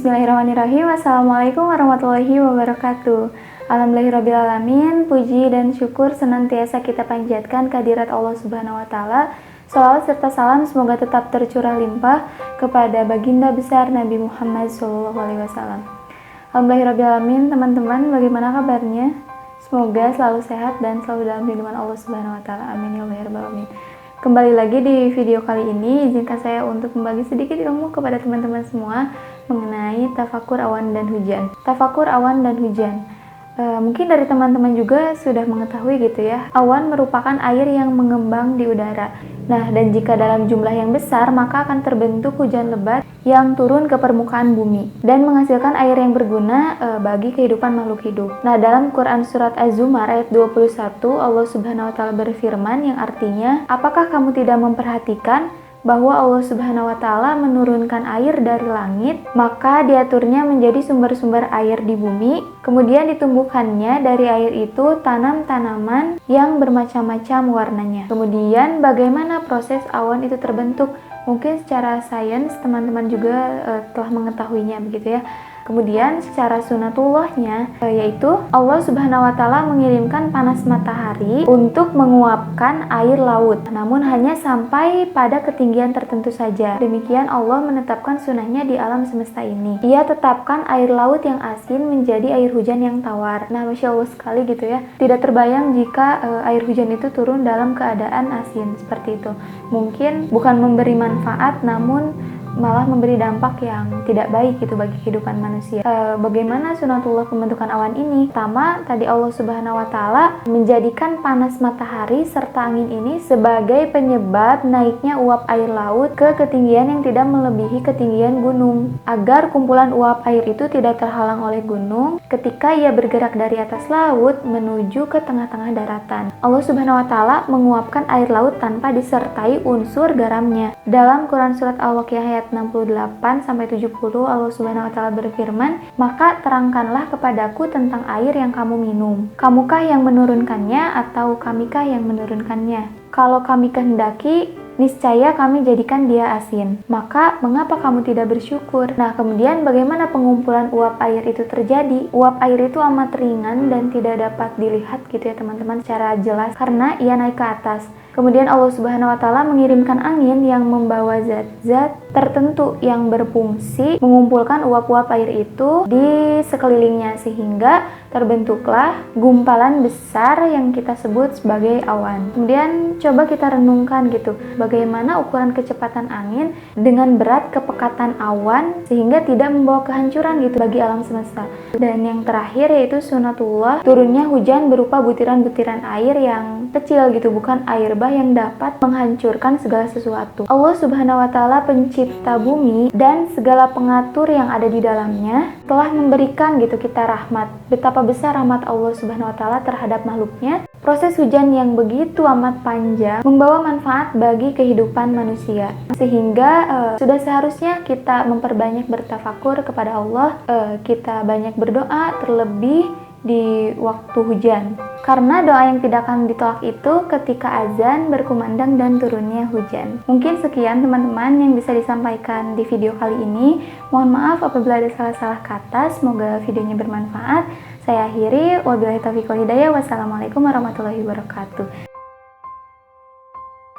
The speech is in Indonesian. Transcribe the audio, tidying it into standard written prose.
Bismillahirrahmanirrahim. Assalamualaikum warahmatullahi wabarakatuh. Alhamdulillahirrabbilalamin. Puji dan syukur senantiasa kita panjatkan kehadirat Allah Subhanahu wa Ta'ala. Salawat serta salam semoga tetap tercurah limpah kepada baginda besar Nabi Muhammad SAW. Alhamdulillahirrabbilalamin. Teman-teman, bagaimana kabarnya? Semoga selalu sehat dan selalu dalam lindungan Allah Subhanahu wa Ta'ala. Amin ya rabbal alamin. Kembali lagi di video kali ini, izinkan saya untuk membagi sedikit ilmu kepada teman-teman semua mengenai tafakur awan dan hujan. Tafakur awan dan hujan. Mungkin dari teman-teman juga sudah mengetahui gitu ya, awan merupakan air yang mengembang di udara. Nah, dan jika dalam jumlah yang besar, maka akan terbentuk hujan lebat yang turun ke permukaan bumi dan menghasilkan air yang berguna bagi kehidupan makhluk hidup. Nah, dalam Quran surat Az-Zumar ayat 21, Allah Subhanahu wa Ta'ala berfirman yang artinya, apakah kamu tidak memperhatikan bahwa Allah Subhanahu wa Ta'ala menurunkan air dari langit, maka diaturnya menjadi sumber-sumber air di bumi, kemudian ditumbuhkannya dari air itu tanam-tanaman yang bermacam-macam warnanya. Kemudian bagaimana proses awan itu terbentuk? Mungkin secara sains teman-teman juga telah mengetahuinya begitu ya. Kemudian secara sunatullahnya yaitu Allah Subhanahu wa Ta'ala mengirimkan panas matahari untuk menguapkan air laut, namun hanya sampai pada ketinggian tertentu saja. Demikian Allah menetapkan sunnahnya di alam semesta ini. Ia tetapkan air laut yang asin menjadi air hujan yang tawar. Nah, Masya Allah sekali gitu ya. Tidak terbayang jika air hujan itu turun dalam keadaan asin seperti itu. Mungkin bukan memberi manfaat, namun malah memberi dampak yang tidak baik gitu bagi kehidupan manusia. Bagaimana sunatullah pembentukan awan ini? Pertama, tadi Allah Subhanahu wa Ta'ala menjadikan panas matahari serta angin ini sebagai penyebab naiknya uap air laut ke ketinggian yang tidak melebihi ketinggian gunung, agar kumpulan uap air itu tidak terhalang oleh gunung ketika ia bergerak dari atas laut menuju ke tengah-tengah daratan. Allah Subhanahu wa Ta'ala menguapkan air laut tanpa disertai unsur garamnya. Dalam Quran surat Al-Waqiah ayat 68-70 Allah Subhanahu wa Ta'ala berfirman, maka terangkanlah kepadaku tentang air yang kamu minum. Kamukah yang menurunkannya atau kamikah yang menurunkannya? Kalau kami kehendaki, niscaya kami jadikan dia asin. Maka mengapa kamu tidak bersyukur? Nah, kemudian bagaimana pengumpulan uap air itu terjadi? Uap air itu amat ringan dan tidak dapat dilihat gitu ya teman-teman secara jelas karena ia naik ke atas. Kemudian Allah Subhanahu wa Ta'ala mengirimkan angin yang membawa zat-zat tertentu yang berfungsi mengumpulkan uap-uap air itu di sekelilingnya sehingga terbentuklah gumpalan besar yang kita sebut sebagai awan. Kemudian coba kita renungkan gitu, bagaimana ukuran kecepatan angin dengan berat kepekatan awan sehingga tidak membawa kehancuran gitu bagi alam semesta. Dan yang terakhir yaitu sunatullah, turunnya hujan berupa butiran-butiran air yang kecil gitu, bukan air bah yang dapat menghancurkan segala sesuatu. Allah Subhanahu wa Ta'ala pencipta bumi dan segala pengatur yang ada di dalamnya telah memberikan gitu kita rahmat. Betapa besar rahmat Allah Subhanahu wa Ta'ala terhadap makhluknya. Proses hujan yang begitu amat panjang membawa manfaat bagi kehidupan manusia. Sehingga sudah seharusnya kita memperbanyak bertafakur kepada Allah, kita banyak berdoa terlebih di waktu hujan. Karena doa yang tidak akan ditolak itu ketika azan berkumandang dan turunnya hujan. Mungkin sekian teman-teman yang bisa disampaikan di video kali ini. Mohon maaf apabila ada salah-salah kata. Semoga videonya bermanfaat. Saya akhiri. Wabillahi taufiq wal hidayah. Wassalamualaikum warahmatullahi wabarakatuh.